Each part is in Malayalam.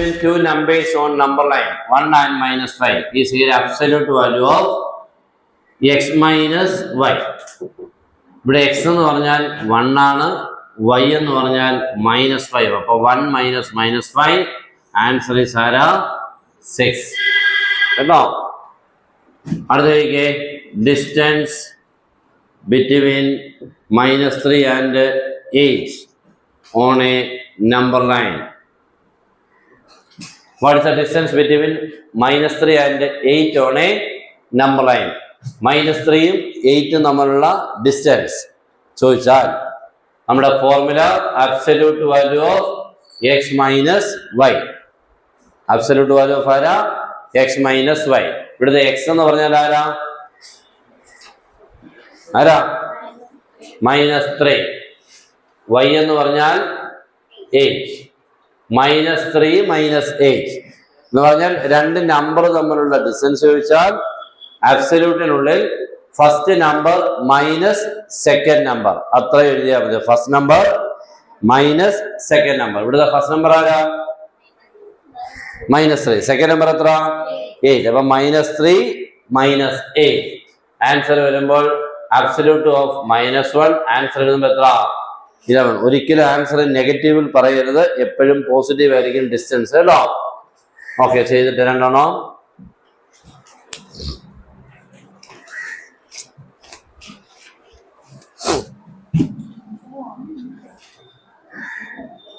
between two numbers on number line 1 and minus 5 is here absolute value of x minus y. ഇവിടെ x എന്ന് പറഞ്ഞാൽ 1 ആണ്, y എന്ന് പറഞ്ഞാൽ -5. അപ്പോൾ 1 minus -5 ആൻസർ is ആരാ 6. കേട്ടോ? അടുത്തേക്ക് distance between -3 and 8 on a number line. What is the distance between -3 and 8 on a number line? -3 ഉം 8 ഉം തമ്മിലുള്ള ഡിസ്റ്റൻസ് ചോദിച്ചാൽ നമ്മുടെ formula absolute value of x minus y. Absolute value of ആരാ? x minus y. ഇവിടുത്തെ x എന്ന് പറഞ്ഞാൽ ആരാ? -3. y എന്ന് പറഞ്ഞാൽ 8. -3 -8 എന്ന് പറഞ്ഞാൽ രണ്ട് നമ്പർ തമ്മിലുള്ള ഡിസ്റ്റൻസ് ചോദിച്ചാൽ അബ്സല്യൂട്ടിനുള്ളിൽ first number minus second number അത്ര എഴുതിയാൽ മതി. First number minus second number. ഇവിടുത്തെ ഫസ്റ്റ് നമ്പർ ആരാ? -3. സെക്കൻഡ് നമ്പർ എത്ര? 8. അപ്പൊ -3 -8 ആൻസർ വരുമ്പോൾ അബ്സല്യൂട്ട് ഓഫ് -1 ആൻസർ എഴുതുമ്പോൾ എത്ര? 11. ഒരിക്കലും ആൻസർ നെഗറ്റീവിൽ പറയരുത്, എപ്പോഴും പോസിറ്റീവ് ആയിരിക്കും ഡിസ്റ്റൻസ്. കേട്ടോ? ഓക്കെ, ചെയ്തിട്ട് രണ്ടെണ്ണോ.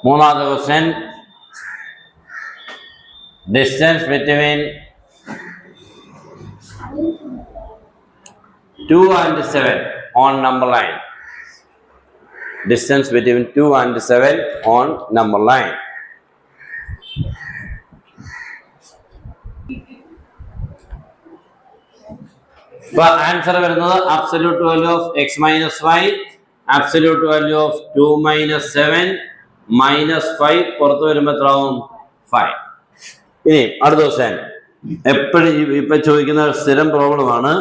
മൂന്നാമത്തെ question, distance between 2 and 7 on number line. Distance between 2 and 7 on number line. But answer വരുന്നത് absolute value of x minus y, absolute value of 2 minus 7 minus 5 പുറത്ത് വരുമ്പോൾ എത്രയാവും? 5. ഇനി അടുത്ത ദിവസം എപ്പോഴും ഇപ്പൊ ചോദിക്കുന്ന സ്ഥിരം പ്രോബ്ലം ആണ്.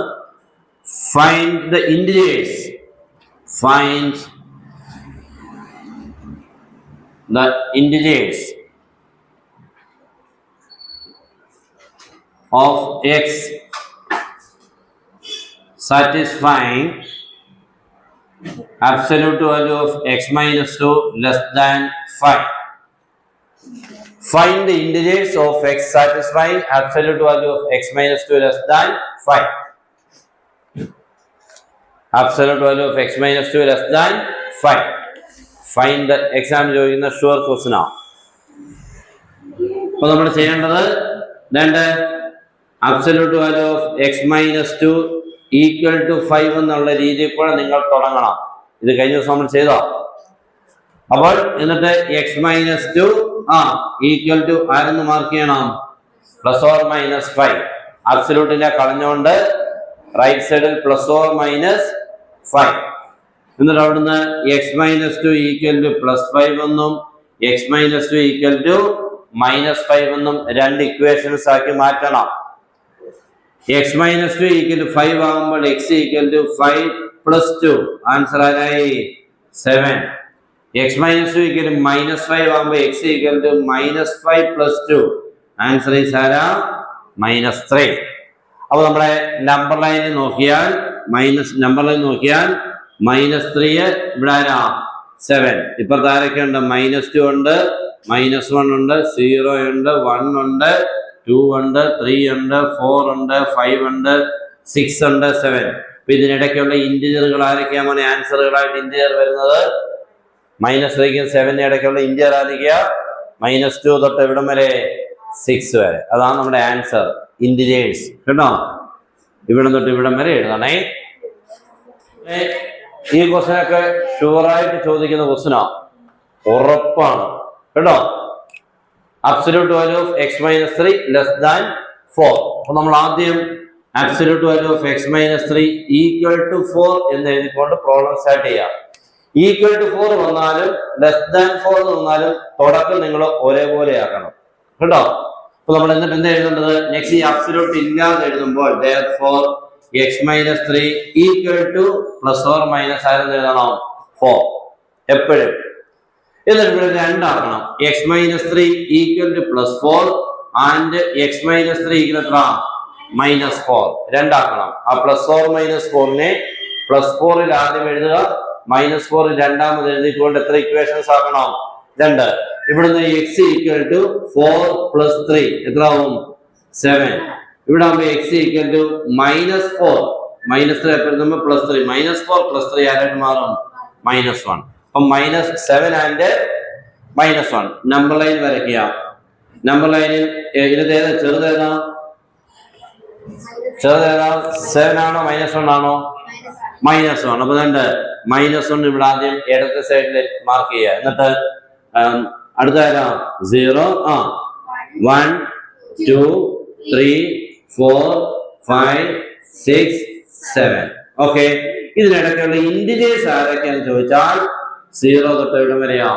Find the integers. Find the integers of x satisfying absolute value of x minus 2 less than 5. Find the integers of x satisfying absolute value of x minus 2 less than 5. Absolute value of x minus 2 less than 5. Find the exam ചോദിക്കുന്ന ഷുവർ ക്വസ്റ്റ്യൻ ആണ്. അപ്പോൾ നമ്മൾ ചെയ്യേണ്ടത് രണ്ട് absolute value of x minus 2 equal to 5 എന്നുള്ള രീതിയിൽ കൂടെ നിങ്ങൾ തുടങ്ങണം. ഇത് കഴിഞ്ഞ ദിവസം നമ്മൾ ചെയ്തോ? അപ്പോൾ എന്നിട്ട് x മൈനസ് 2 ഈക്വൽ ടു ആരെന്ന് മാർക്ക് ചെയ്യണം? Plus or minus 5. അബ്സല്യൂട്ടിനെ കളഞ്ഞുകൊണ്ട് റൈറ്റ് സൈഡിൽ പ്ലസ് ഓർ മൈനസ് 5. എന്നിട്ട് അവിടുന്ന് x minus 2 equal two plus 5 എന്നും x മൈനസ് 2 ഈക്വൽ ടു -5 എന്നും രണ്ട് ഇക്വേഷൻസ് ആക്കി മാറ്റണം. x മൈനസ് 2 ഈക്വൽ ടു 5 ആകുമ്പോൾ x equal to 5 plus 2 answer ആരായി? 7. x മൈനസ് 2 ഈക്വൽ ടു -5 ആകുമ്പോൾ x equal to -5 plus 2 answer is ആരാ? -3. അപ്പോൾ നമ്മുടെ നമ്പർ ലൈനിൽ നോക്കിയാൽ -3 ഇവിടെ ആരാ? 7. ഇപ്പൊ താരൊക്കെ ഉണ്ട്? -2 ഉണ്ട്, -1 ഉണ്ട്, 0 ഉണ്ട്, 1 ഉണ്ട്, 2 ഉണ്ട്, 3 ഉണ്ട്, 4 ഉണ്ട്, 5 ഉണ്ട്, 6 ഉണ്ട്, 7. അപ്പൊ ഇതിനിടയ്ക്കുള്ള ഇന്റിജറുകൾ ആരൊക്കെയാണ് ആൻസറുകളായിട്ട് ഇന്റിജർ വരുന്നത്? -3ക്കും 7നും ഇടയ്ക്കുള്ള ഇന്റിജർ ആയിരിക്കുക -2 തൊട്ട് ഇവിടം വരെ 6 വരെ. അതാണ് നമ്മുടെ ആൻസർ, ഇന്റിജേഴ്സ്. കേട്ടോ? ഇവിടം തൊട്ട് ഇവിടം വരെ എഴുതണേ. ഈ ക്വസ്റ്റ്യനൊക്കെ ഷുവറായിട്ട് ചോദിക്കുന്ന ക്വസ്റ്റ്യനാ, ഉറപ്പാണ്. കേട്ടോ? Absolute value of x minus 3 less than 4. അപ്പൊ നമ്മൾ ആദ്യം absolute value of x minus 3 equal to 4 എന്ന് എഴുതിക്കൊണ്ട് പ്രോബ്ലം സ്റ്റാർട്ട് ചെയ്യാം. ഈക്വൽ ടു 4 വന്നാലും ലെസ് ദാൻ 4 വന്നാലും തുടക്കം നിങ്ങൾ ഒരേപോലെ ആക്കണം. കേട്ടോ? അപ്പൊ നമ്മൾ എന്നിട്ട് എന്താ എഴുതേണ്ടത്? നെക്സ്റ്റ് ഈ അബ്സല്യൂട്ട് ഇല്ലാതെ എഴുതുമ്പോൾ therefore x minus 3 equal to plus or minus ആരെന്ന് എഴുതണം? 4. എപ്പോഴും എന്നിട്ട് ഇവിടെ 2 ആക്കണം. x minus 3 equal to plus 4 and x minus 3 equal to minus 4. 2 ആക്കണം. ആ plus 4 minus 4-നെ plus 4-ൽ ആദ്യം എഴുതുക, minus 4 രണ്ടാമത് എഴുതിക്കൊണ്ട് എത്ര ഇക്വേഷൻസ് ആക്കണം? 2. ഇവിടുന്ന് x equal to 4 plus 3 എത്ര ആവും? 7. ഇവിടെ ആകുമ്പോൾ x equal to minus 4 minus 3 എപ്പോഴും plus 3 minus 4 plus 3 ആരായിട്ട് മാറും? minus 1. അപ്പം minus 7 and minus 1 number line വരയ്ക്കുക. നമ്പർ ലൈനിൽ ഇതിലേതാ ചെറുതേതാ? 7 ആണോ minus 1 ആണോ? minus 1. അപ്പൊ minus 1 ഇവിടെ ആദ്യം ഇടത്തെ സൈഡിൽ മാർക്ക് ചെയ്യുക. എന്നിട്ട് അടുത്ത 0 1 2 3 4 5 6 7. ഓക്കെ, ഇതിനിടയ്ക്കുള്ള ഇന്റിജേഴ്സ് ആരൊക്കെയാന്ന് ചോദിച്ചാൽ 0 തൊട്ട് ഇവിടെ വരെയോ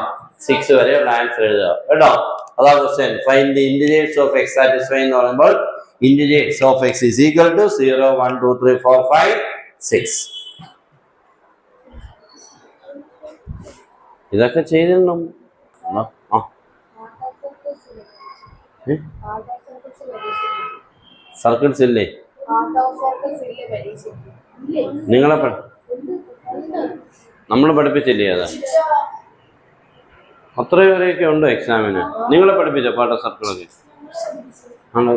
6 വരെയുള്ള ആൻസർ എഴുതുക കേട്ടോ. അതാ question. Find the integers of x satisfy എന്ന് പറയുമ്പോൾ integers of x is equal to 0 1 2 3 4 5 6. ഇതൊക്കെ ചെയ്തിരുന്നു. സർക്കിൾസ് ഇല്ലേ? നിങ്ങളെ നമ്മൾ പഠിപ്പിച്ചില്ലേ? അത് അത്രയും വരെയൊക്കെ ഉണ്ടോ എക്സാമിന്? നിങ്ങളെ പഠിപ്പിച്ചോ പാട്ട സർക്കിളൊക്കെ? ആണോ?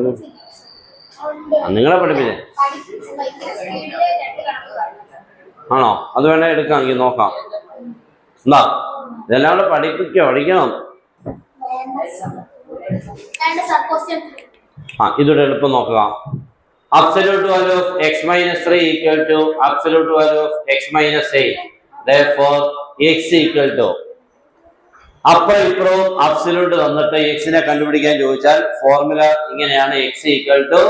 നിങ്ങളെ പഠിപ്പിച്ചേ ആണോ? അത് വേണേ എടുക്കാമെങ്കിൽ നോക്കാം. എന്താ ഇതെല്ലാം കൂടെ പഠിക്കണം. ഇതോടെ എളുപ്പം നോക്കുക. Absolute value of x minus 3 equal to absolute value of x minus 8. Therefore, x equal to അപ്പോൾ ഇപ്പുറവും അബ്സല്യൂട്ട് തന്നിട്ട് എക്സിനെ കണ്ടുപിടിക്കാൻ ചോദിച്ചാൽ ഫോർമുല ഇങ്ങനെയാണ്. x equal to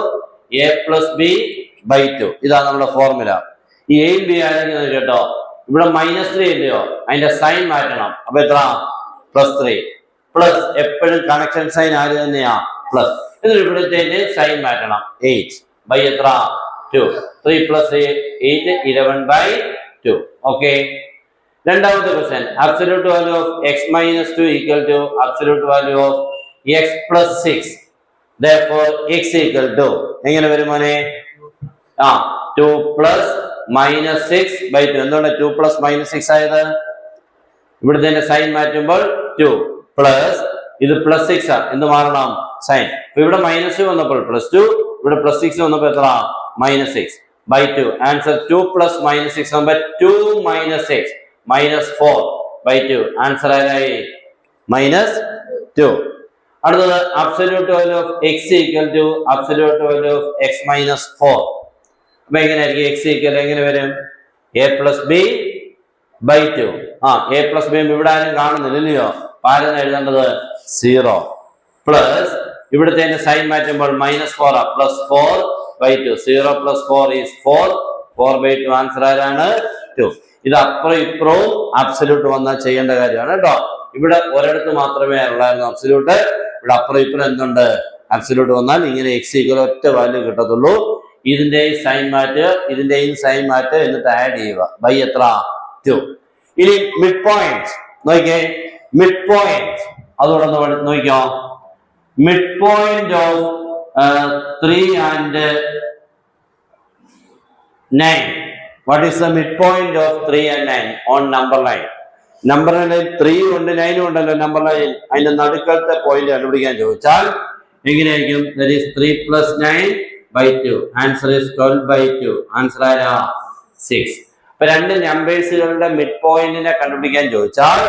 a plus b by 2. ഇതാണ് നമ്മുടെ ഫോർമുല. ഈ a b ആണെങ്കിൽ കേട്ടോ, ഇവിടെ -3 ഇല്ലയോ, അതിന്റെ സൈൻ മാറ്റണം. അപ്പൊ എത്ര? +3. പ്ലസ് എപ്പോഴും കണക്ഷൻ സൈൻ ആര് തന്നെയാ? പ്ലസ്. എന്നിട്ട് ഇവിടുത്തെ സൈൻ മാറ്റണം. 8 by എത്ര? 2. 3 plus 8 11 by 2. ഓക്കെ, രണ്ടാമത്തെ question. Absolute value of x minus 2 equal to absolute value of x plus 6. Therefore x equal to എങ്ങനെ വരും മോനെ? 2 plus minus 6 by 2. എന്തുകൊണ്ട് 2 plus minus 6 ആയത്? ഇവിടുത്തെ സൈൻ മാറ്റുമ്പോൾ 2 പ്ലസ് ഇത് പ്ലസ് 6 ആണ്. എന്ത് മാറണം? സൈൻ. ഇവിടെ -2 വന്നപ്പോൾ +2, ഇവിടെ +6 വന്നപ്പോൾ എത്ര? -6 by 2. ആൻസർ 2 plus -6 ആകുമ്പോൾ 2 minus 6 -4 by 2. ആൻസർ ആയി -2. അടുത്തത് absolute value of x equal to absolute value of x minus 4. അപ്പൊ എങ്ങനെയായിരിക്കും? x equal എങ്ങനെ വരും? a plus b by 2. a plus b ഇവിടെ ആരും കാണുന്നില്ലല്ലോ. ആരെന്ന് എഴുതേണ്ടത്? 0 പ്ലസ് ഇവിടുത്തെ സൈൻ മാറ്റുമ്പോൾ -4 +4 by 2. 0 plus 4 is 4. 4 by 2. Answer ആരാണ്? 2. ഇത് അപ്പുറം ഇപ്പുറവും അബ്സല്യൂട്ട് വന്നാൽ ചെയ്യേണ്ട കാര്യമാണ് കേട്ടോ. ഇവിടെ ഒരിടത്ത് മാത്രമേ ഉള്ളായിരുന്നു അബ്സല്യൂട്ട്. ഇവിടെ അപ്പുറം ഇപ്പുറം എന്തുണ്ട്? അബ്സല്യൂട്ട് വന്നാൽ ഇങ്ങനെ x equal ഒറ്റ വാല്യൂ കിട്ടത്തുള്ളൂ. ഇതിന്റെയും സൈൻ മാറ്റ്, ഇതിന്റെയും സൈൻ മാറ്റ്, എന്നിട്ട് ആഡ് ചെയ്യുക. ബൈ എത്ര? 2. ഇനി മിഡ് പോയിന്റ് നോക്കിയേ. മിഡ് പോയിന്റ് അതോടെ നോക്കിക്കോ. Mid point of 3 and 9. What is the midpoint of 3 and 9 on number line? Number line 3 ഉണ്ട് 9 ഉണ്ടല്ലോ നമ്പർ ലൈൻ. അതിന്റെ നടുക്കത്തെ പോയിന്റ് കണ്ടുപിടിക്കാൻ ചോദിച്ചാൽ എങ്ങനെയായിരിക്കും? That is 3 plus 9 by 2. Answer is 12 by 2. Answer ആരാ? 6. അപ്പൊ രണ്ട് നമ്പേഴ്സുകളുടെ മിഡ് പോയിന്റിനെ കണ്ടുപിടിക്കാൻ ചോദിച്ചാൽ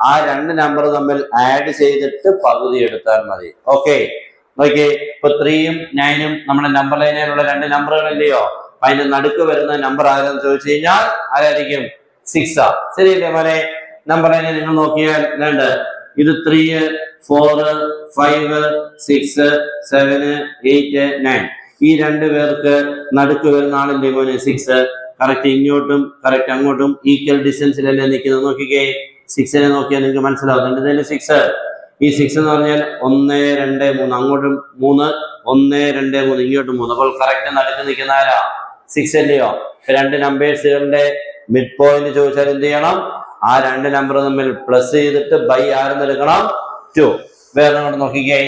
ആ രണ്ട് നമ്പർ തമ്മിൽ ആഡ് ചെയ്തിട്ട് പകുതി എടുത്താൽ മതി. ഓക്കെ, നോക്കിയേ. ഇപ്പൊ 3ഉം 9ഉം നമ്മുടെ നമ്പർ ലൈനിലുള്ള രണ്ട് നമ്പറുകളില്ലയോ? അതിന്റെ നടുക്ക് വരുന്ന നമ്പർ ആരെന്ന് ചോദിച്ചു കഴിഞ്ഞാൽ ആരായിരിക്കും? 6 ആ. ശരിയല്ലേ മോനെ? നമ്പർ ലൈനെ നിങ്ങൾ നോക്കിയാൽ ഇത് 3 4 5 6 7 8 9. ഈ രണ്ടു പേർക്ക് നടുക്ക് വരുന്ന ആളില്ലേ മോനെ? 6. കറക്റ്റ് ഇങ്ങോട്ടും കറക്റ്റ് അങ്ങോട്ടും ഈക്വൽ ഡിസ്റ്റൻസിലല്ലേ നിൽക്കുന്നത്. നോക്കിക്കേ, 6നെ നോക്കിയാൽ നിങ്ങൾക്ക് മനസ്സിലാവും. രണ്ടു 6. ഈ 6 എന്ന് പറഞ്ഞാൽ 1 2 3, അങ്ങോട്ടും 3, 1 2 3, ഇങ്ങോട്ടും 3. അപ്പോൾ കറക്റ്റ് നടുക്ക് നിൽക്കുന്ന ആരാ? 6 അല്ലയോ? രണ്ട് നമ്പേഴ്സുകളുടെ മിഡ് പോയിന്റ് ചോദിച്ചാൽ എന്ത് ചെയ്യണം? ആ രണ്ട് നമ്പർ തമ്മിൽ പ്ലസ് ചെയ്തിട്ട് ബൈ ആരെന്ന് എടുക്കണം 2. വേറെ കൊണ്ട് നോക്കിക്കേ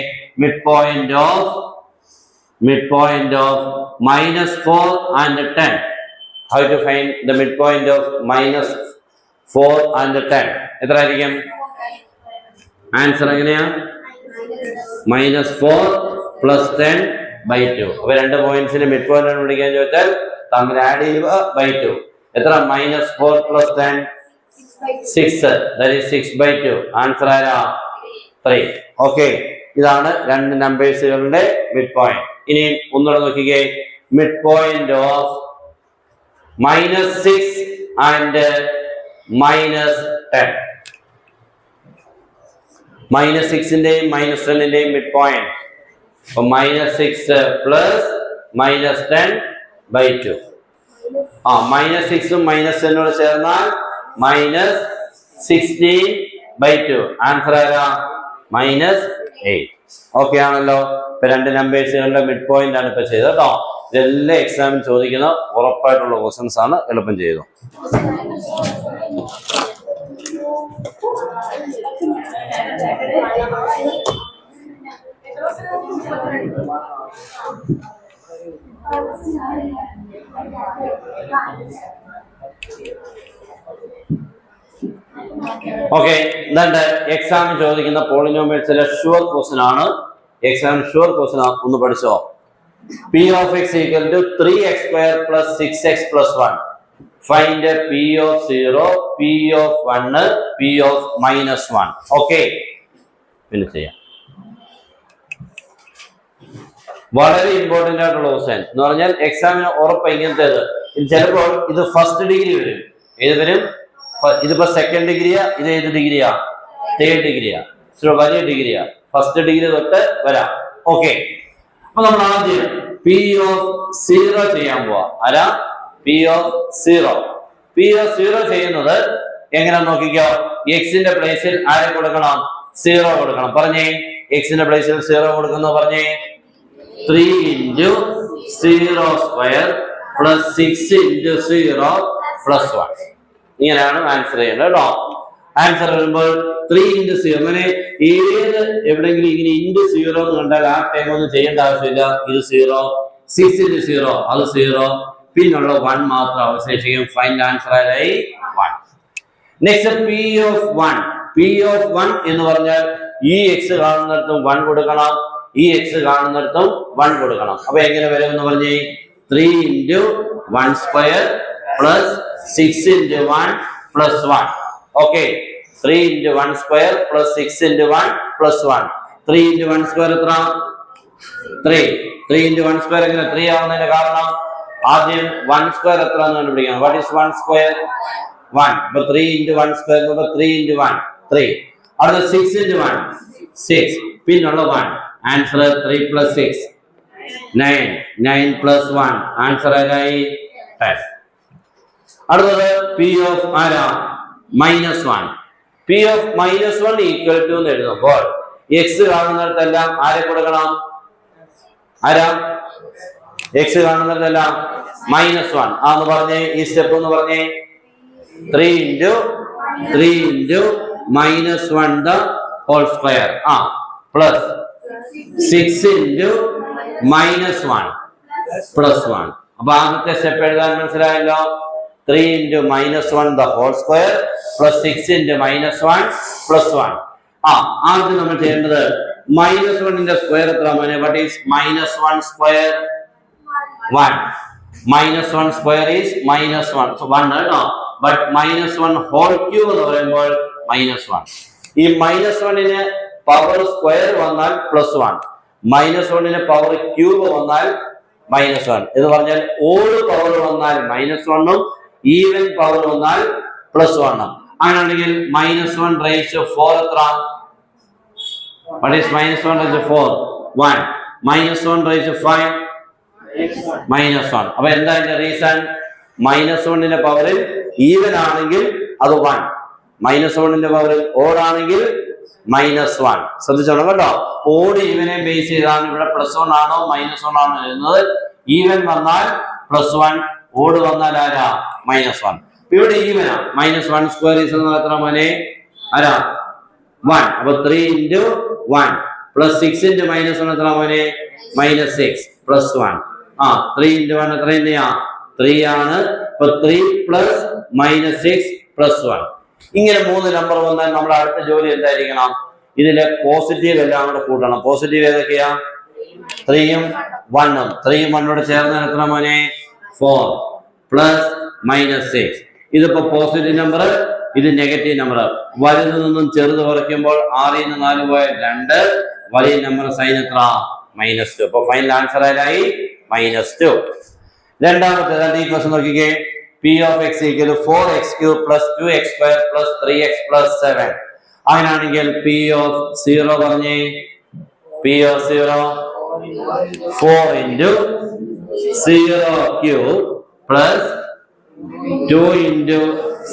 mid point of -4 and 10. How to find the midpoint of -4 and 10? എത്ര ആയിരിക്കും ആൻസർ? എങ്ങനെയാ? -4 + 10 / 2. അപ്പൊ രണ്ട് പോയിന്റ്സിന് മിഡ് പോയിന്റ് ആണ് വിളിക്കാൻ ചോദിച്ചാൽ തമ്മിൽ ആഡ് ചെയ്യുക ബൈ 2. എത്ര? -4 + 10 6. That is 6/2. ആൻസർ ആരാ? 3. ഓക്കെ, ഇതാണ് രണ്ട് നമ്പേഴ്സുകളുടെ മിഡ് പോയിന്റ്. ഇനി ഒന്നുകൂടെ നോക്കിക്കേ മിഡ് പോയിന്റ് ഓഫ് -6 and -10. -6ന്റെയും -10ന്റെയും മിഡ് പോയിന്റ്. അപ്പൊ -6 + -10/2. -6ഉം -10നോട് ചേർന്നാൽ -16/2. ആൻസർ ആരാ? -8. ഓക്കെ ആണല്ലോ. ഇപ്പൊ രണ്ട് നമ്പേഴ്സുകളുടെ മിഡ് പോയിന്റ് ആണ് ഇപ്പൊ ചെയ്തത് കേട്ടോ. ഇതെല്ലാം എക്സാമിന് ചോദിക്കുന്ന ഉറപ്പായിട്ടുള്ള ക്വസ്റ്റൻസ് ആണ്. എളുപ്പം ചെയ്തു. ഓക്കെ, എന്നിട്ട് എക്സാമിന് ചോദിക്കുന്ന പോളിനോമിയൽസിലെ ഷുവർ ക്വസ്റ്റൻ ആണ്. എക്സാമിന് ഷുവർ ക്വസ്റ്റൻ ഒന്ന് പഠിച്ചോ. P of x equal to 3x² + 6x + 1. Find P of 0, P of 1, P of -1. Okay, പിന്നെ ചെയ്യാം. വളരെ ഇമ്പോർട്ടന്റ് ആയിട്ടുള്ള ക്വസ്റ്റൻ എന്ന് പറഞ്ഞാൽ എക്സാമിന് ഉറപ്പ് ഇങ്ങനത്തേത്. ചിലപ്പോൾ ഇത് ഫസ്റ്റ് ഡിഗ്രി വരും. ഏത് വരും? ഇതിപ്പോ സെക്കൻഡ് ഡിഗ്രിയാ, ഇത് ഏത് ഡിഗ്രിയാ? തേർഡ് ഡിഗ്രിയാ. വലിയ ഡിഗ്രിയാ. ഫസ്റ്റ് ഡിഗ്രി തൊട്ട് വരാം. ഓക്കെ, അപ്പൊ നമ്മൾ ആദ്യം P of 0 ചെയ്യാൻ പോവാ. ആരാ? P of 0. P of 0 ചെയ്യുന്നത് എങ്ങനെ നോക്കിക്കോ. എക്സിന്റെ പ്ലേസിൽ ആരെ കൊടുക്കണം? 0 കൊടുക്കണം. പറഞ്ഞേ, എക്സിന്റെ പ്ലേസിൽ 0 കൊടുക്കുന്നു. പറഞ്ഞേ 3 × 0² + 6 × 0 + 1. ഇങ്ങനെയാണ് ആൻസർ ചെയ്യേണ്ടത് കേട്ടോ. ആൻസർ വരുമ്പോൾ 3 × 0. അങ്ങനെ ഏത് എവിടെയെങ്കിലും ഇങ്ങനെ × 0 എന്ന് കണ്ടാൽ ആ ടൈം ഒന്നും ചെയ്യേണ്ട ആവശ്യമില്ല. ഇത് 0, 6 × 0 അത് 0, പിന്നുള്ള 1 മാത്രം അവശേഷിക്കും. ഫൈനൽ ആൻസർ ആയി 1. Next P of 1. P of 1 എന്ന് പറഞ്ഞാൽ ഈ എക്സ് കാണുന്നിടത്തും 1 കൊടുക്കണം, ഈ എക്സ് കാണുന്നിടത്തും 1 കൊടുക്കണം. അപ്പൊ എങ്ങനെ വരും എന്ന് പറഞ്ഞേ 3 × 1² + 6 × 1 + 1. ഓക്കെ, 3 × 1² + 6 × 1 + 1. 3 × 1² എത്ര? 3. 3 × 1² എങ്ങനെ 3 ആവുന്നതിന്റെ കാരണം ആദ്യം 1² എത്ര എന്ന് കണ്ടുപിടിക്കണം. What is 1²? 1. അപ്പൊ 3 × 1² 3 × 1 3. അടുത്ത 6 × 1 6. പിന്നുള്ള 1. ആൻസർ 3 + 6 9. 9 + 1 ആൻസർ ആയി 10. അടുത്തത് P of ആരാ? -1. P of -1 ഈക്വൽ ടു എന്ന് എഴുതുമ്പോൾ എക്സ് കാണുന്നിടത്തെല്ലാം ആരെ കൊടുക്കണം? ആരാ? എക്സ് കാണുന്നിടത്തെല്ലാം -1. ആന്ന് പറഞ്ഞേ, ഈ സ്റ്റെപ്പ് എന്ന് പറഞ്ഞേ 3 × -1² പ്ലസ് 6 × -1 + 1. അപ്പൊ ആദ്യത്തെ സ്റ്റെപ്പ് എഴുതാൻ മനസ്സിലായല്ലോ. 3 × -1² + 6 × -1 + 1. ആദ്യം നമ്മൾ ചെയ്യേണ്ടത് -1ന്റെ സ്ക്വയർ എത്ര? What is -1² 1. -1² ഈസ് -1. So 1 കേട്ടോ. ബട്ട് -1 ഹോൾ ക്യൂബ് എന്ന് പറയുമ്പോൾ -1. ഈ -1ന് പവർ സ്ക്വയർ വന്നാൽ +1, -1ന് പവർ ക്യൂബ് വന്നാൽ -1. എന്ന് പറഞ്ഞാൽ ഓഡ് പവർ വന്നാൽ -1ഉം ഈവൻ പവർ വന്നാൽ +1ഉം. അങ്ങനെയാണെങ്കിൽ -1⁴ എത്ര? What is -1⁴? 1. -1⁵ -1. അപ്പൊ എന്താ ഇതിന്റെ റീസൺ? -1ന്റെ പവറിൽ ഈവൻ ആണെങ്കിൽ അത് 1, -1ന്റെ പവറിൽ ഓഡ് ആണെങ്കിൽ -1. ശ്രദ്ധിച്ചോണം കേട്ടോ. ഓഡ് ഈവനെ ബേസ് ചെയ്താണ് ഇവിടെ +1 ആണോ -1 ആണോ എഴുതുന്നത്. ഈവൻ വന്നാൽ +1, ഓഡ് വന്നാൽ ആരാ? -1. ഇവിടെ ഈവനാ. -1 സ്ക്വയർ ഈസ് എന്ന് എത്ര മോനെ? ആരാ? 1. അപ്പൊ 3 into 1 plus 6 into -1 എത്ര മോനെ? -6 plus 1. 3 into 1 എത്ര തന്നെയാ? 3 ആണ്. അപ്പൊ 3 plus -6 plus 1. ഇങ്ങനെ 3 നമ്പർ വന്നാൽ നമ്മുടെ അടുത്ത ജോലി എന്തായിരിക്കണം? ഇതിലെ പോസിറ്റീവ് എല്ലാം കൂടെ കൂട്ടണം. പോസിറ്റീവ് ഏതൊക്കെയാ? 3ഉം 1ഉം. 3ഉം 1 ചേർന്ന് എത്ര മോനെ? 4 plus -6. ഇതിപ്പോ പോസിറ്റീവ് നമ്പർ, ഇത് നെഗറ്റീവ് നമ്പർ. വലുതിൽ നിന്നും ചെറുത് കുറയ്ക്കുമ്പോൾ 6ൽ നിന്ന് 4 പോയാൽ 2. വലിയ നമ്പർ സൈൻ എത്ര? -2. അപ്പൊ ഫൈനൽ ആൻസർ ആയി -2. രണ്ടാമത്തെ ഈ ക്വസ്റ്റ്യൻ നോക്കിക്കേ. P of x equal to 4x cube plus 2x square plus 3x plus 7. അങ്ങനെയാണെങ്കിൽ P of 0 പറഞ്ഞേ. P of 0 4 into 0 cube plus 2 into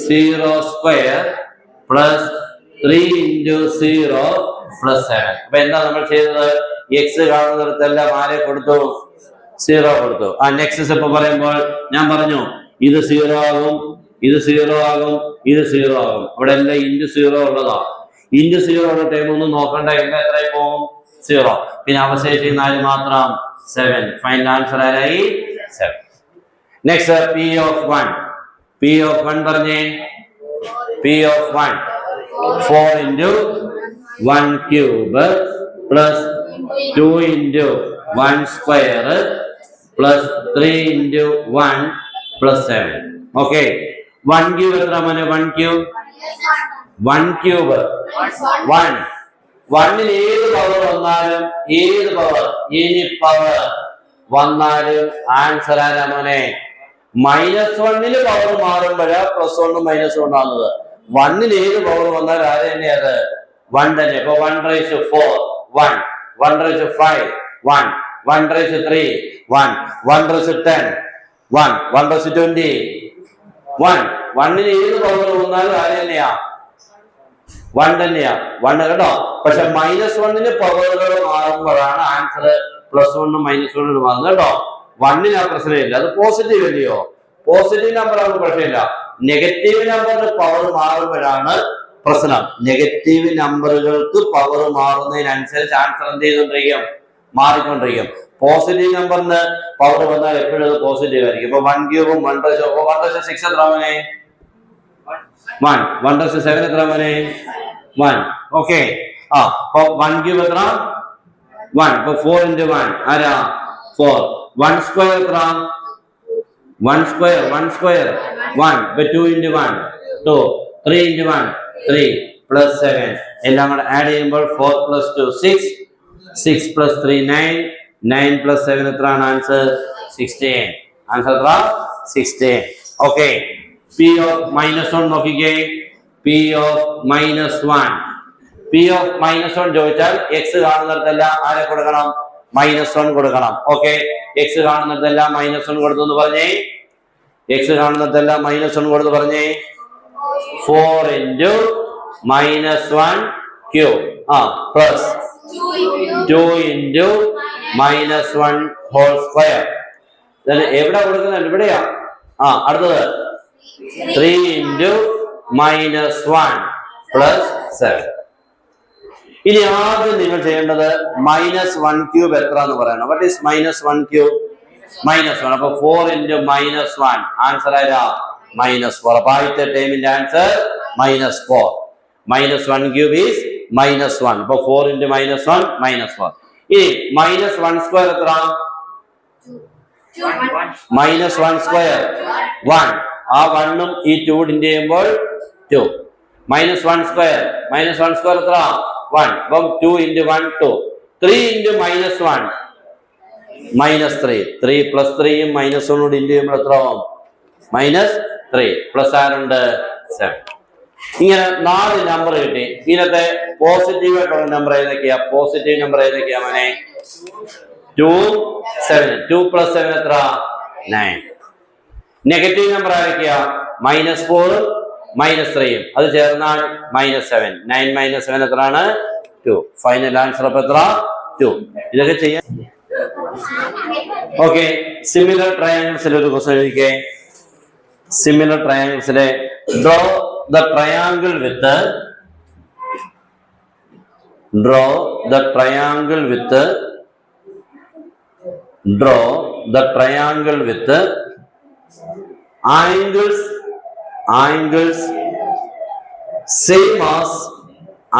0 square plus 3 into 0 plus 7. അപ്പൊ എന്താ നമ്മൾ ചെയ്തത്? x കാണുന്നിടത്തെല്ലാം ആരെ കൊടുത്തു? 0 കൊടുത്തു. നെക്സ്റ്റ് സ്റ്റെപ്പ് പറയുമ്പോൾ ഞാൻ പറഞ്ഞു ഇത് 0 ആകും, ഇത് 0 ആകും, ഇത് 0 ആകും. അവിടെ എല്ലാം ഇൻറ്റു 0 ഉള്ളതാ. ഇൻറ്റു 0 ഉള്ള ടൈം ഒന്നും നോക്കണ്ട, എല്ലാം എത്രയായി പോകും? 0. പിന്നെ അവശേഷിക്കുന്ന 4 മാത്രം 7. ഫൈനൽ ആൻസർ ആയി 7. Next P of 1. P of 1 പറഞ്ഞേ. P of 1 4 into 1 cube plus 2 into 1 square plus 3 into 1 plus 7. Okay. 1 cube എത്ര മോനെ? 1 cube 1 cube 1. 1ൽ ഏത് പവർ വന്നാലും, ഏത് പവർ, ഇനി പവർ വന്നാലും ആൻസർ ആരാ മോനെ? -1ൽ പവർ മാറുമ്പോഴാ +1 -1 ആകുന്നത്. 1ൽ ഏത് പവർ വന്നാൽ ആര് തന്നെ? അത് 1 തന്നെ. ഇപ്പൊ 1/4 1, 1/5 1, 1/3 1, 1/10 1, 1/20 1. 1ൽ ഏത് പവർ വന്നാലും ആര് തന്നെയാ? 1 തന്നെയാ. 1 കേട്ടോ. പക്ഷെ -1ൽ പവറുകൾ മാറുമ്പോഴാണ് ആൻസർ +1 -1 മാറുന്നത് കേട്ടോ. 1ൽ ആ പ്രശ്നമില്ല, അത് പോസിറ്റീവ് അല്ലയോ? പോസിറ്റീവ് നമ്പർ ആണ് പ്രശ്നമില്ല. നെഗറ്റീവ് നമ്പറിന് പവർ മാറുമ്പോഴാണ് പ്രശ്നം. നെഗറ്റീവ് നമ്പറുകൾക്ക് പവർ മാറുന്നതിനനുസരിച്ച് ആൻസർ എന്ത് ചെയ്തുകൊണ്ടിരിക്കും? മാറിക്കൊണ്ടിരിക്കും. പോസിറ്റീവ് നമ്പറിന് പവർ വന്നാൽ എപ്പോഴും അത് പോസിറ്റീവ് ആയിരിക്കും. ഇപ്പൊ 1 ക്യൂബും 1/6 എത്ര മോനെ? 1. 1/7 എത്ര മോനെ? 1. ഓക്കെ. അപ്പൊ 1 ക്യൂബ് എത്ര? 1. ഇപ്പൊ 4 into 1 ആരാ? 4. 1 സ്ക്വയർ എത്ര? 1 സ്ക്വയർ 1 സ്ക്വയർ 1. ഇപ്പൊ 2 into 1 2. 3 into 1 3 plus 7. എല്ലാം കൂടെ ആഡ് ചെയ്യുമ്പോൾ 4 plus 2 6. 6 plus 3 9. 9 plus 7 എത്രയാണ് ആൻസർ? 16. ആൻസർ എത്ര? 16. ഓക്കെ. P of -1 നോക്കിക്കേ. P of -1. P of -1 ചോദിച്ചാൽ x കാണുന്നിടത്തെല്ലാം ആരെ കൊടുക്കണം? -1 കൊടുക്കണം. ഓക്കെ. x കാണുന്നിടത്തെല്ലാം -1 കൊടുത്തു എന്ന് പറഞ്ഞേ. x കാണുന്നിടത്തെല്ലാം -1 കൊടുത്തു പറഞ്ഞേ. 4 into -1 cube plus 2 into -1 whole square. എവിടെ കൊടുക്കുന്നുണ്ട്? ഇവിടെയാ. അടുത്തത് 3 into -1 plus 7. ഇനി ആദ്യം നിങ്ങൾ ചെയ്യേണ്ടത് -1 ക്യൂബ് എത്ര എന്ന് പറയണം. What is -1 cube? -1. അപ്പൊ 4 into -1 ആൻസർ ആരാ? -4. അപ്പൊ ആദ്യത്തെ ടൈമിന്റെ ആൻസർ -4. -1 cube is -1. അപ്പൊ 4 into -1 -4. ഇനി -1 സ്ക്വയർ എത്ര? -1 സ്ക്വയർ 1. ആ 1ഉം ഈ 2 ഡിന്റെ ചെയ്യുമ്പോൾ 2. -1 സ്ക്വയർ എത്ര? 1. അപ്പം 2 into 1 2. 3 into -1 -3. 3 plus 3യും -1 കൂടി ഇൻറ്റു ചെയ്യുമ്പോൾ എത്ര ആവും? -3 പ്ലസ് ആരുണ്ട്? 7. ഇങ്ങനെ 4 നമ്പർ കിട്ടി. ഇതിനകത്തെ പോസിറ്റീവ് ആയിട്ടുള്ള നമ്പർ ഏതൊക്കെയാ? പോസിറ്റീവ് നമ്പർ ഏതൊക്കെയാ മോനെ? 2 7. 2 plus 7 എത്ര? 9. നെഗറ്റീവ് നമ്പർ ആരൊക്കെയാ? -4 -3യും അത് ചേർന്നാൽ -7. 9 - 7 എത്രയാണ്? 2. ഫൈനൽ ആൻസർ അപ്പൊ എത്ര? 2. ഇതൊക്കെ ചെയ്യാൻ. ഓക്കെ. സിമിലർ ട്രയാങ്കിൾസിൽ ഒരു ക്വസ്റ്റ്യൻ എഴുതിക്കേ. സിമിലർ ട്രയാങ്കിൾസിലെ draw the triangle with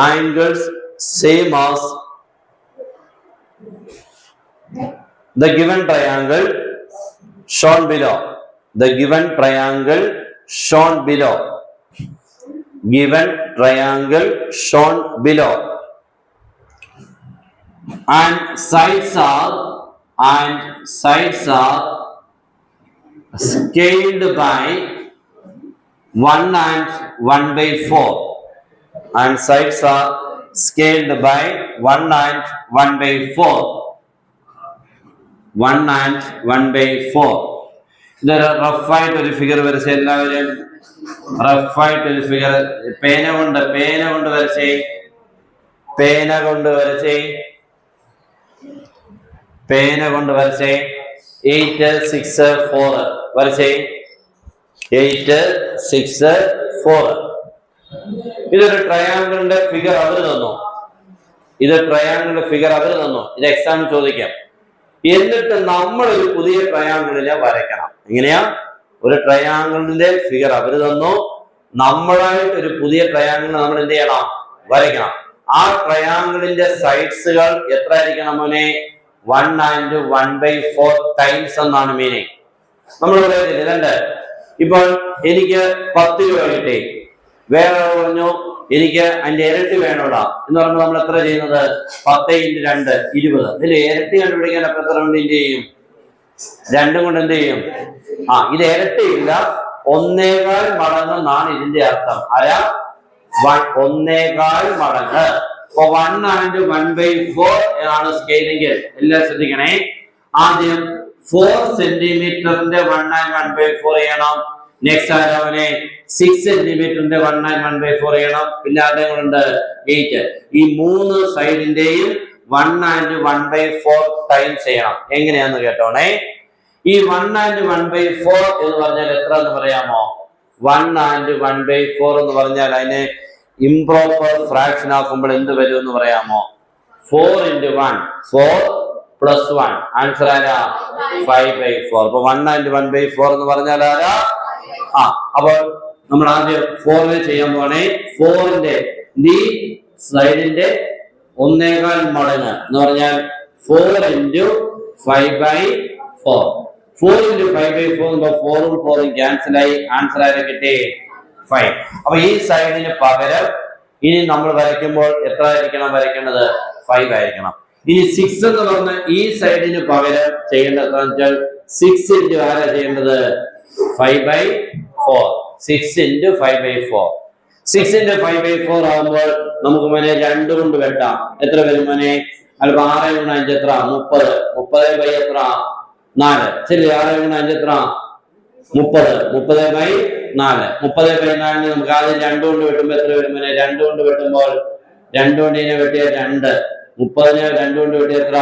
angles same as the given triangle shown below. And sides are scaled by 1 and 1/4. And sides are scaled by 1 and 1/4. 1 and 1/4. ഇതൊരു റഫായിട്ടൊരു ഫിഗർ വരച്ച എല്ലാവരും റഫായിട്ടൊരു ഫിഗർ പേന കൊണ്ട് വരച്ചേ 8 6 4 വരച്ചേ 8 6 4. ഇതൊരു ട്രയാങ്കിളിന്റെ ഫിഗർ അവർ തന്നു. ഇത് എക്സാം ചോദിക്കാം. എന്നിട്ട് നമ്മൾ ഒരു പുതിയ ട്രയാങ്കിളിനെ വരയ്ക്കണം. എങ്ങനെയാ? ഒരു ട്രയാങ്കിളിന്റെ ഫിഗർ അവർ തന്നു, നമ്മളായിട്ട് ഒരു പുതിയ ട്രയാങ്കിളിനെ നമ്മൾ എന്ത് ചെയ്യണം? വരയ്ക്കണം. ആ ട്രയാങ്കിളിന്റെ സൈഡ്സുകൾ എത്ര ആയിരിക്കണം മോനെ? 1 and 1/4 ടൈംസ് എന്നാണ് മീനിങ്. നമ്മൾ പറയുന്നത് ഇപ്പോൾ എനിക്ക് 10 രൂപ കിട്ടി, വേറെ പറഞ്ഞു എനിക്ക് അതിന്റെ ഇരട്ടി വേണോടാ എന്ന് പറയുമ്പോൾ നമ്മൾ എത്ര ചെയ്യുന്നത്? 10 × 2 20. ഇതിൽ ഇരട്ടി കണ്ടുപിടിക്കാൻ അപ്പൊ എത്ര കൊണ്ട് എന്ത് ചെയ്യും? 2 കൊണ്ട് എന്ത് ചെയ്യും? ഇത് ഇരട്ടിയില്ല, 1.25 മടങ്ങ് എന്നാണ് ഇതിന്റെ അർത്ഥം. 1.25 മടങ്ങ്. അപ്പൊ 1 and 1/4 ആണ് സ്കെയിലെങ്കിൽ എല്ലാം ശ്രദ്ധിക്കണേ. ആദ്യം 4 സെന്റിമീറ്ററിന്റെ 1 and 1/4 ചെയ്യണം. നെക്സ്റ്റ് ആരവനെ 6 സെന്റിമീറ്ററിന്റെ 1 and 1/4 ചെയ്യണം. പിന്നെ അതുകൊണ്ട് 8. ഈ 3 സൈഡിന്റെയും 1 and 1/4 ടൈംസ് ചെയ്യണം. എങ്ങനെയാന്ന് കേട്ടോണേ. ഈ 1 and 1/4 എന്ന് പറഞ്ഞാൽ എത്ര എന്ന് പറയാമോ? 1 and 1/4 എന്ന് പറഞ്ഞാൽ അതിനെ ഇംപ്രോപ്പർ ഫ്രാക്ഷൻ ആക്കുമ്പോൾ എന്ത് വരും എന്ന് പറയാമോ? 4 × 1 4 + 1 ആൻസർ ആരാ? 5/4. അപ്പൊ 1 and 1/4 എന്ന് പറഞ്ഞാൽ ആരാ? അപ്പോൾ നമ്മൾ ആദ്യം 4 ചെയ്യാൻ പോണേ. 4ന്റെ ഈ സൈഡിന്റെ 1.25 മടങ്ങ് എന്ന് പറഞ്ഞാൽ 4 × 5/4. 4 × 5/4 4 ഉം 4 ഉം ക്യാൻസൽ ആയി. ആൻസർ ആരെ കിട്ടി? 5. അപ്പൊ ഈ സൈഡിന് പകരം ഇനി നമ്മൾ വരയ്ക്കുമ്പോൾ എത്ര ആയിരിക്കണം വരയ്ക്കേണ്ടത്? 5 ആയിരിക്കണം. ഇനി 6 എന്ന് പറഞ്ഞ ഈ സൈഡിന് പകരം ചെയ്യേണ്ടത് എത്ര വെച്ചാൽ 6 × ആരാ ചെയ്യേണ്ടത്? 5/4. 6 × 5/4. 6 × 5/4 ആകുമ്പോൾ നമുക്ക് മോനെ 2 കൊണ്ട് വെട്ടാം. എത്ര വരും മോനെ? അല്പം 6 × 5 എത്ര? 30. 30/4 എത്ര? 4. ശരി, 6 × 5 എത്ര? 30. 30/4. 30/4 നമുക്ക് ആദ്യം 2 കൊണ്ട് വെട്ടുമ്പോൾ എത്ര വരും മോനെ? 2 കൊണ്ട് വെട്ടുമ്പോൾ 2 കൊണ്ട് ഇതിനെ വെട്ടിയ 2. 30നെ 2 കൊണ്ട് വെട്ടിയ എത്ര?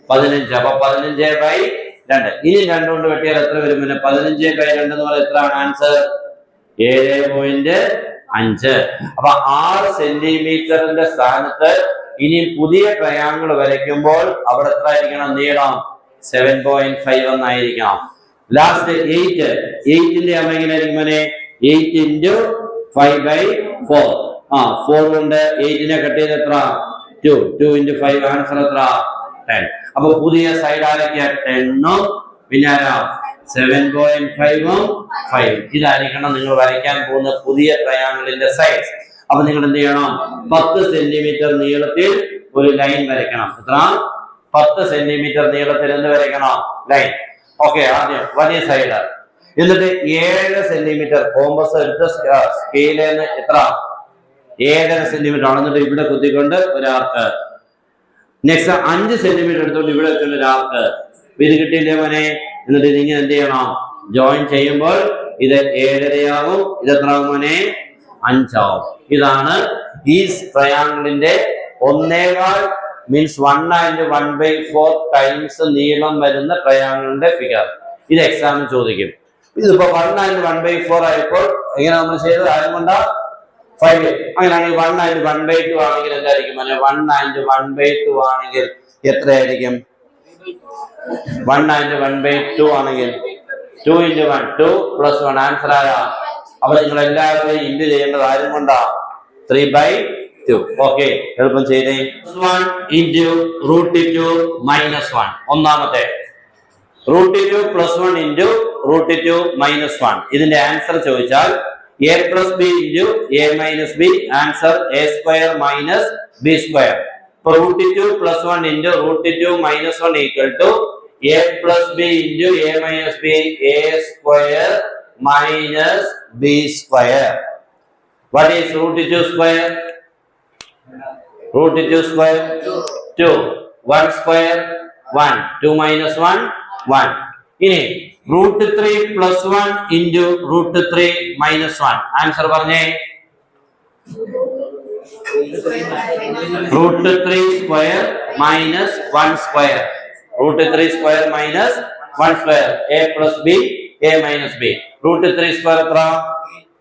15. അപ്പൊ 15/2. ഇനി 2 കൊണ്ട് വെട്ടിയാൽ എത്ര വരും? 15/2 എന്ന് പറഞ്ഞാൽ എത്രയാണ് ആൻസർ? 7.5. അപ്പൊ 6 സെന്റിമീറ്ററിന്റെ സ്ഥാനത്ത് ഇനി പുതിയ ട്രയാങ്കിൾ വരയ്ക്കുമ്പോൾ അവിടെ എത്ര ആയിരിക്കണം? നീളം 7.5 എന്നായിരിക്കണം. ലാസ്റ്റ് 8. 8ന്റെ അമ്മ എങ്ങനെ ആയിരിക്കും? 8 × 5/4. 4 കൊണ്ട് 8നെ കട്ട് ചെയ്ത് എത്ര? 2. 2 × 5 ആൻസർ എത്ര? 10. അപ്പൊ പുതിയ സൈഡ് ആരൊക്കെയാ? 10ഉം പിന്നെ 7.5ഉം 5. ഇതായിരിക്കണം നിങ്ങൾ വരയ്ക്കാൻ പോകുന്ന പുതിയ ട്രയാങ്കിളിന്റെ സൈഡ്. അപ്പൊ നിങ്ങൾ എന്ത് ചെയ്യണം? 10 സെന്റിമീറ്റർ നീളത്തിൽ ഒരു ലൈൻ വരയ്ക്കണം. എത്ര? 10 സെന്റിമീറ്റർ നീളത്തിൽ എന്ത് വരയ്ക്കണം? ലൈൻ. ഓക്കെ, ആദ്യം വലിയ സൈഡ്. എന്നിട്ട് 7 സെന്റിമീറ്റർ കോമ്പസ് എടുത്ത് സ്കെയിലിന് എത്ര? 7.5 സെന്റിമീറ്റർ അളന്നിട്ട് ഇവിടെ കുത്തിക്കൊണ്ട് ഒരു ആർക്ക്. നെക്സ്റ്റ് 5 സെന്റിമീറ്റർ എടുത്തോണ്ട് ഇവിടെ ഒരു ആർക്ക്. ഇത് കിട്ടിയില്ലേ മോനെ? എന്നിട്ട് ഇതിങ്ങനെ എന്ത് ചെയ്യണം? ജോയിൻ ചെയ്യുമ്പോൾ ഇത് 7.5 ആവും. ഇത് എത്ര ആവും മോനെ? 5 ആവും. ഇതാണ് ഈ ട്രയാങ്കിളിന്റെ 1.25 മീൻസ് 1 and 1/4 ടൈംസ് നീളം വരുന്ന ട്രയാങ്കിളിന്റെ ഫിഗർ. ഇത് എക്സാമിന് ചോദിക്കും. ഇതിപ്പോ 1 and 1/4 ആയപ്പോൾ എങ്ങനെ നമ്മൾ ചെയ്തത് ആരും കൊണ്ടാ 5. അങ്ങനെയാണെങ്കിൽ 1 and 1/2 ആണെങ്കിൽ എന്തായിരിക്കും? 1 and 1/2 ആണെങ്കിൽ എത്രയായിരിക്കും? 1 and 1/2 ആണെങ്കിൽ 2 into 1 2 plus 1 ആൻസർ ആരാ? അപ്പൊ നിങ്ങൾ എല്ലാവരും ഇൻഡു ചെയ്യേണ്ടത് ആരും കൊണ്ടാ? 3/2. ഓക്കെ, എളുപ്പം ചെയ്തേ. 1 into √2 minus 1. ഒന്നാമത്തെ √2 plus 1 into √2 minus 1. ഇതിന്റെ ആൻസർ ചോദിച്ചാൽ a plus b into a minus b. Answer a square minus b square. അപ്പോൾ √2 plus 1 into √2 minus 1 equal to a plus b into a minus b. a square minus b square. What is √2 square? √2 square 2. 1 square 1. 2 minus 1 1. ഇനി √3 plus 1 into √3 minus 1. ആൻസർ പറഞ്ഞേ. √3 square minus 1 square. √3 square minus 1 square. a plus b, a minus b. √3 square എത്ര?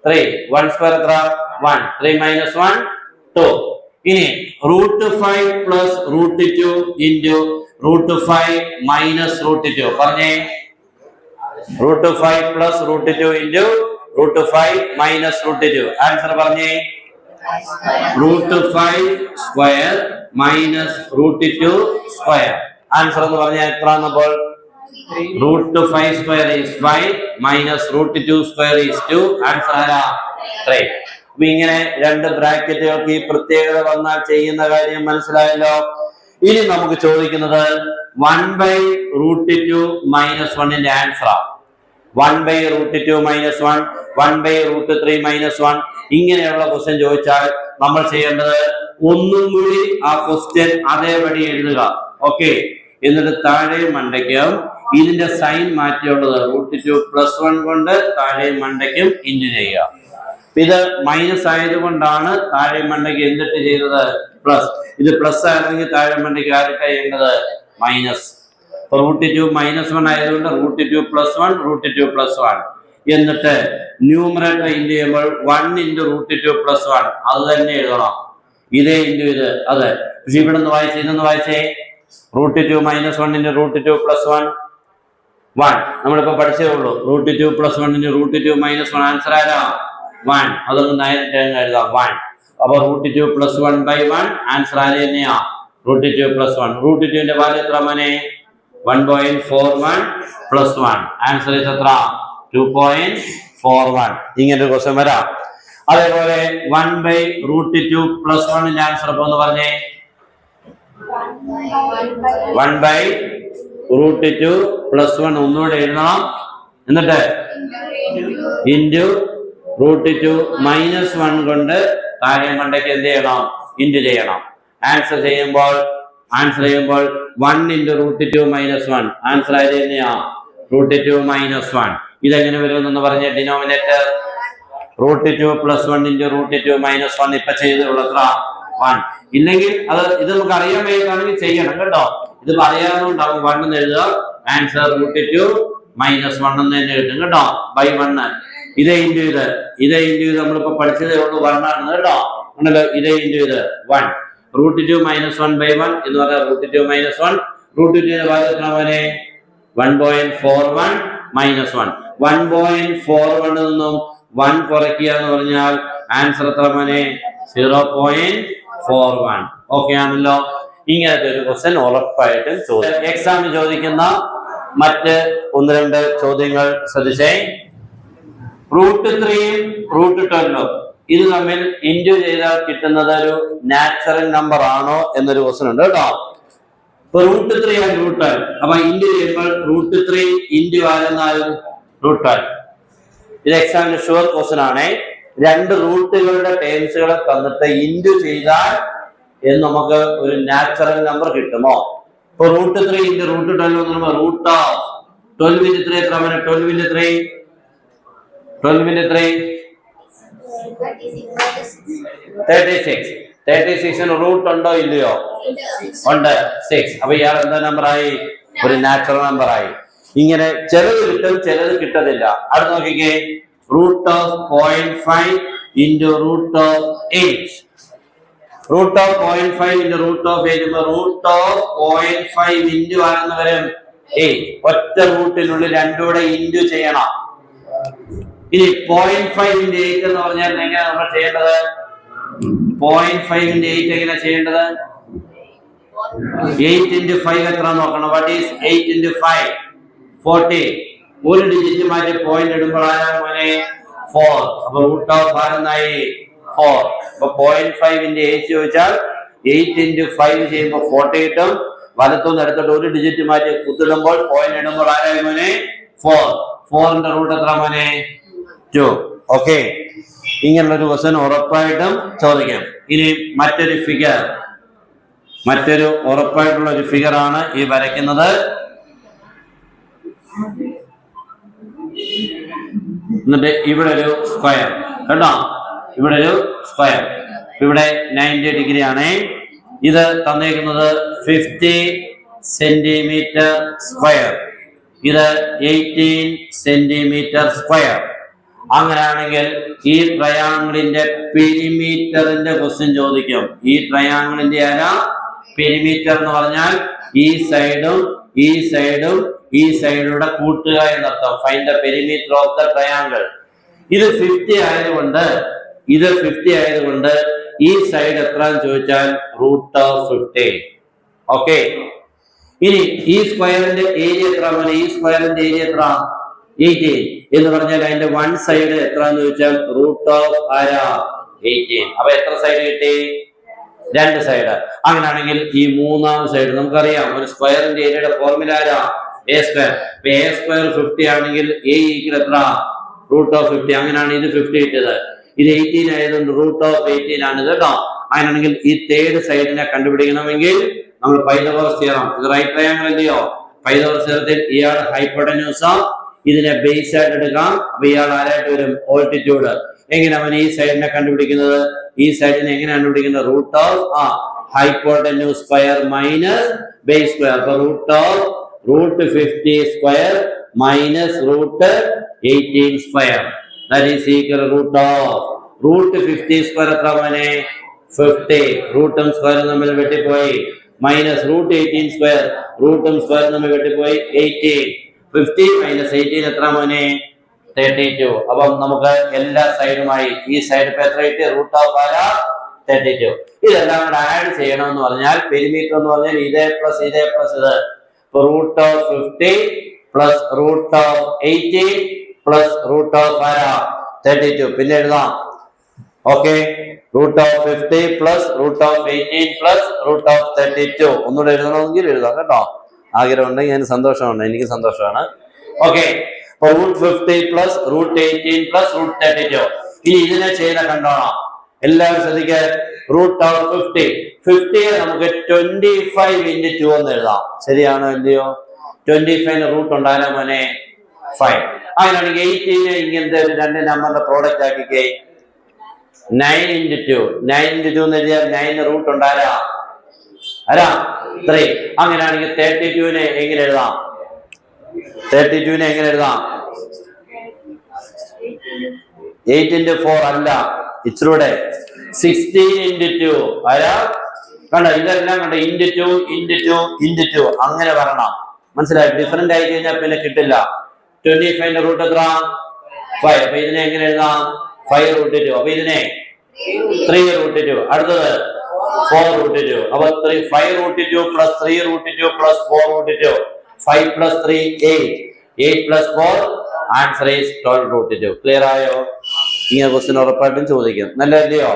3. 1 square എത്ര? 1. 3 minus 1 2. ഇനി √5 plus √2 into √5 minus √2. പറഞ്ഞേ. √5 plus √2 into √5 minus √2. ആൻസർ പറഞ്ഞേ. √5 square minus √2 square. ആൻസർ എന്ന് പറഞ്ഞാൽ എത്ര? അപ്പോൾ √5 square is 5 minus √2 square is 2. Answer ആരാ? 3. അപ്പൊ ഇങ്ങനെ രണ്ട് ബ്രാക്കറ്റുകൾക്ക് ഈ പ്രത്യേകത വന്നാൽ ചെയ്യുന്ന കാര്യം മനസ്സിലായല്ലോ. ഇനി നമുക്ക് ചോദിക്കുന്നത് 1/√2 minus 1ന്റെ ആൻസറാ. 1/√2 minus 1, 1/√3 minus 1. ഇങ്ങനെയുള്ള ക്വസ്റ്റ്യൻ ചോദിച്ചാൽ നമ്മൾ ചെയ്യേണ്ടത് ഒന്നും കൂടി ആ ക്വസ്റ്റ്യൻ അതേപടി എഴുതുക. ഓക്കെ, എന്നിട്ട് താഴെ മണ്ടയ്ക്കും ഇതിന്റെ സൈൻ മാറ്റിയുള്ളത് √2 plus 1 കൊണ്ട് താഴെ മണ്ടയ്ക്കും ഇൻറ്റു ചെയ്യുക. ഇത് മൈനസ് ആയതുകൊണ്ടാണ് താഴെ മണ്ടയ്ക്ക് എന്തിട്ട് ചെയ്തത്? പ്ലസ്. ഇത് പ്ലസ് ആയിരുന്നെങ്കിൽ താഴെ മണ്ടയ്ക്ക് ആർക്കാ ചെയ്യേണ്ടത്? മൈനസ്. √2 minus 1 ആയതുകൊണ്ട് √2 plus 1 √2 plus 1. എന്നിട്ട് ന്യൂമറേറ്റർ ഇൻറ്റു ചെയ്യുമ്പോൾ 1 into √2 plus 1 അത് തന്നെ എഴുതണം. ഇതേ ഇൻറ്റു ഇത് അതെ. പക്ഷെ ഇവിടെ നിന്ന് വായിച്ചേ, ഇതൊന്ന് വായിച്ചേ. √2 minus 1 into √2 plus 1 1. നമ്മളിപ്പോ പഠിച്ചേ ഉള്ളൂ. √2 plus 1 into √2 minus 1. ആൻസർ ആരാ? 1. അതൊന്ന് നേരിട്ട് എഴുതാം 1. അപ്പൊ √2 plus 1/1. ആൻസർ ആര് തന്നെയാ? √2 plus 1. √2ന്റെ വാല്യൂ എത്ര മോനെ? 1.41 plus 1. ആൻസർ എത്ര? 2.41. ഇങ്ങനെ ഒരു ക്വസ്റ്റ്യൻ വരാം. അതേപോലെ 1/√2 plus 1ന്റെ ആൻസർ ഇപ്പൊ ഒന്ന് പറഞ്ഞേ. 1/√2 plus 1 ഒന്നുകൂടെ എഴുതണം. എന്നിട്ട് ഇൻറ്റു √2 minus 1 കൊണ്ട് താഴെ മണ്ടയ്ക്ക് എന്ത് ചെയ്യണം? ഇൻറ്റു ചെയ്യണം. ആൻസർ ചെയ്യുമ്പോൾ 1 into √2 minus 1. ആൻസർ ആയത് തന്നെയാ? √2 minus 1. ഇതെങ്ങനെ വരുമെന്ന് പറഞ്ഞ ഡിനോമിനേറ്റർ √2 plus 1 into √2 minus 1. ഇപ്പൊ ചെയ്തുള്ള എത്ര? 1. ഇല്ലെങ്കിൽ ഇത് നമുക്ക് അറിയാൻ വേണ്ടിയാണെങ്കിൽ ചെയ്യണം കേട്ടോ. ഇത് പറയാനുണ്ടാവും 1 എന്ന് എഴുതുക. ആൻസർ √2 minus 1 എന്ന് തന്നെ കിട്ടും കേട്ടോ. ബൈ 1. ഇതേ ഇൻറ്റു ഇത് നമ്മളിപ്പോ പഠിച്ചതേ ഉള്ളൂ 1 ആണ് കേട്ടോ. ഉണ്ടല്ലോ, ഇതേ ഇൻറ്റു ഇത് 1. √2 minus 1/1 എന്ന് പറഞ്ഞാൽ √2 minus 1. √2ന്റെ വാല്യൂ എത്ര മോനെ? 1.41 minus 1. 1.41 നിന്നും 1 കുറയ്ക്കുക എന്ന് പറഞ്ഞാൽ ആൻസർ എത്ര മോനെ? 0.41. ഓക്കെ ആണല്ലോ. ഇങ്ങനത്തെ ഒരു ക്വസ്റ്റ്യൻ ഉറപ്പായിട്ടും ചോദിക്കും. എക്സാമിന് ചോദിക്കുന്ന മറ്റ് 1-2 ചോദ്യങ്ങൾ ശ്രദ്ധിച്ചേ. √3 √12 ഇത് തമ്മിൽ ഇൻറ്റു ചെയ്താൽ കിട്ടുന്നത് ഒരു നാച്ചുറൽ നമ്പർ ആണോ എന്നൊരു ക്വസ്റ്റ്യൻ ഉണ്ട് കേട്ടോ. ഇപ്പൊ √3 and √12. അപ്പൊ ഇൻറ്റു ചെയ്യുമ്പോൾ √3 ഇൻറ്റു ആരെന്നാലും √12. ഇത് എക്സാമിന് ഷുവർ ക്വസ്റ്റ്യൻ ആണ്. രണ്ട് റൂട്ടുകളുടെ ടേംസുകളെ തന്നിട്ട് ഇൻറ്റു ചെയ്താൽ എന്ന് നമുക്ക് ഒരു നാച്ചുറൽ നമ്പർ കിട്ടുമോ? ഇപ്പൊ √3 into √12 എന്ന് പറയുമ്പോൾ √12 into 3 എത്ര? 12 into 3 36. റൂട്ട് ഉണ്ടോ ഇല്ലയോ? ഉണ്ട്. 6. അപ്പൊ ഇയാൾ എന്താ നമ്പറായി? ഒരു നാച്ചുറൽ നമ്പറായി. ഇങ്ങനെ ചിലത് കിട്ടും, ചിലത് കിട്ടത്തില്ല. അത് നോക്കിക്കേ, root of 0.5 into root of 8. Root of 0.5 into root of 8 root of 0.5 into ആണെന്ന് വരും 8. ഒറ്റ റൂട്ടിനുള്ളിൽ രണ്ടുകൂടെ ഇൻറ്റു ചെയ്യണം. ഇനി 0.5 ഇൻറ്റു 8 എന്ന് പറഞ്ഞാൽ എങ്ങനെയാണ് നമ്മൾ ചെയ്യേണ്ടത്? 0.5 ഇൻറ്റു 8 എങ്ങനെ ചെയ്യേണ്ടത്? 8 ഇൻറ്റു 5 എത്ര നോക്കണം? What is 8 into 5? 40. ഒരു ഡിജിറ്റ് മാറ്റി പോയിന്റ് ഇടുമ്പോൾ ആരാ മോനെ? 4. അപ്പൊ റൂട്ട് ഓഫ് ആരെന്നായി? 4. അപ്പൊ 0.5 ഇൻറ്റു 8 ചോദിച്ചാൽ 8 ഇൻറ്റു 5 ചെയ്യുമ്പോൾ 40 കിട്ടും. വലത്തുനിന്ന് എടുത്തിട്ട് ഒരു ഡിജിറ്റ് മാറ്റി കുത്തിടുമ്പോൾ പോയിന്റ് ഇടുമ്പോൾ ആരായി മോനെ? 4. 4ന്റെ റൂട്ട് എത്ര മോനെ? 2. ഓക്കെ, ഇങ്ങനെയുള്ളൊരു ക്വസ്റ്റ്യൻ ഉറപ്പായിട്ടും ചോദിക്കാം. ഇനി മറ്റൊരു ഫിഗർ, മറ്റൊരു ഉറപ്പായിട്ടുള്ള ഒരു ഫിഗർ ആണ് ഈ വരയ്ക്കുന്നത്. എന്നിട്ട് ഇവിടെ ഒരു സ്ക്വയർ കേട്ടോ, ഇവിടെ ഒരു സ്ക്വയർ, ഇവിടെ 90 ഡിഗ്രി ആണ്. ഇത് തന്നിരിക്കുന്നത് 50 സെന്റിമീറ്റർ സ്ക്വയർ, ഇത് 18 സെന്റിമീറ്റർ സ്ക്വയർ. അങ്ങനെയാണെങ്കിൽ ഈ ട്രയാങ്കിളിന്റെ പെരിമീറ്ററിന്റെ ക്വസ്റ്റ്യൻ ചോദിക്കും. ഈ ട്രയാങ്കിളിന്റെ ആരാ? പെരിമീറ്റർ എന്ന് പറഞ്ഞാൽ ഈ സൈഡും ഈ സൈഡും ഈ സൈഡിലൂടെ കൂട്ടുക എന്നർത്ഥം. Find the perimeter of the triangle. ഇത് 50 ആയതുകൊണ്ട് ഈ സൈഡ് എത്രയെന്ന് ചോദിച്ചാൽ റൂട്ട് ഓഫ് 50. ഓക്കെ, ഇനി ഈ സ്ക്വയറിന്റെ ഏരിയ എത്ര? ഈ സ്ക്വയറിന്റെ ഏരിയ എത്ര? 18 എന്ന് പറഞ്ഞാൽ അതിന്റെ വൺ സൈഡ് എത്ര എന്ന് ചോദിച്ചാൽ റൂട്ട് ഓഫ് ആരാ? 18. അപ്പൊ എത്ര സൈഡ് കിട്ടി? 2 സൈഡ്. അങ്ങനെയാണെങ്കിൽ ഈ മൂന്നാം സൈഡ് നമുക്കറിയാം, ഒരു സ്ക്വയറിന്റെ ഏരിയയുടെ ഫോർമുല ആരാ? A square. എ സ്ക്വയർ 50 ആണെങ്കിൽ എ ഈക്വൽ എത്ര? Root of 50. അങ്ങനെയാണ് ഇത് 50 കിട്ടിയത്. ഇത് 18 ആയതുകൊണ്ട് റൂട്ട് ഓഫ് 18 ആണ് കേട്ടോ. അങ്ങനെയാണെങ്കിൽ ഈ തേർഡ് സൈഡിനെ കണ്ടുപിടിക്കണമെങ്കിൽ നമ്മൾ പൈതഗോറസ് തിയറം, ഇത് റൈറ്റ് ട്രയാങ്കിൾ അല്ലയോ? പൈതഗോറസ് തിയറത്തിൽ ഇയാൾ ഹൈപ്പോട്ടന്യൂസ്, ഇതിനെ ബേസ് ആയിട്ട് എടുക്കാം. അപ്പൊ ഇയാൾ ആരായിട്ട് വരും? ഓൾട്ടിറ്റ്യൂഡ്. എങ്ങനെ അവൻ ഈ സൈഡിനെ കണ്ടുപിടിക്കുന്നത്? ഈ സൈഡിനെ എങ്ങനെ കണ്ടുപിടിക്കുന്നത്? Root of hypotenuse square minus base square. അപ്പൊ root of root 50 square minus root 18 square, that is equal root of root 50 square എത്ര മോനെ? 50. റൂട്ടും സ്ക്വയറും തമ്മിൽ വെട്ടിപ്പോയി. മൈനസ് റൂട്ട് 18 സ്ക്വയർ, റൂട്ടും സ്ക്വയറും തമ്മിൽ വെട്ടിപ്പോയി 18. 50 മൈനസ് 18 എത്ര മോനെ? 32. അപ്പം നമുക്ക് എല്ലാ സൈഡുമായി ഈ സൈഡ് ഇപ്പൊ എത്ര കിട്ടി? Root of 32. ഇതെല്ലാം കൂടെ ആഡ് ചെയ്യണമെന്ന് പറഞ്ഞാൽ പെരിമീറ്റർ എന്ന് പറഞ്ഞാൽ ഇതേ പ്ലസ് ഇത്. Root of 50 plus root of 18 plus root of 32. പിന്നെ എഴുതാം. Okay, root of 50 plus root of 18 plus root of 32. ഒന്നുകൂടെ എഴുതണമെങ്കിൽ എഴുതാം കേട്ടോ. ആഗ്രഹം ഉണ്ടെങ്കിൽ അതിന് സന്തോഷമുണ്ട്, എനിക്ക് സന്തോഷമാണ്. Okay, root 50 plus root 18 plus root 32. ഇനി ഇതിനെ ചെയ്യുന്ന കണ്ടോണം. എല്ലാവരും ശ്രദ്ധിക്കുക. റൂട്ട് ഓഫ് 50 നമുക്ക് 25 ഇൻറ്റു 2 എന്ന് എഴുതാം. ശരിയാണോ ഇല്ലയോ? 25 റൂട്ട് ഉണ്ടാകാൻ മോനെ 5. അങ്ങനെയാണെങ്കിൽ 18 ഇങ്ങനത്തെ ഒരു 2 നമ്പറിന്റെ പ്രോഡക്റ്റ് ആക്കിക്കേ. 9 ഇൻറ്റു 2 എന്ന് എഴുതിയാൽ 9 റൂട്ട് ഉണ്ടാരാ? 3. അങ്ങനെയാണെങ്കിൽ 32നെ എങ്ങനെ എഴുതാം? 32നെ എങ്ങനെ എഴുതാം? 8 ഇൻറ്റു 4 അല്ല, ഇച്ചിലൂടെ 16 ഇൻറ്റു 2 ആരാ? കണ്ടോ, ഇതെല്ലാം കണ്ടോ? ഇൻറ്റു 2 അങ്ങനെ വരണം. മനസ്സിലായി? ഡിഫറെന്റ് ആയി കഴിഞ്ഞാൽ പിന്നെ കിട്ടില്ല. 25ന്റെ റൂട്ട് എത്ര? 5. അപ്പൊ ഇതിനെ എങ്ങനെ എഴുതാം? 5 റൂട്ട് 2. അപ്പൊ ഇതിനെ 3 റൂട്ട് 2. അടുത്തത് 4 റൂട്ട് 2. അപ്പൊ 5 root 2 plus 3 root 2 plus 4 root 2. 5 plus 3 8. 8 plus 4 answer is 12 root 2. Clear ആയോ? ഇങ്ങനെ ക്വസ്റ്റ്യൻ ഉറപ്പായിട്ടും ചോദിക്കും. നല്ലതല്ലയോ?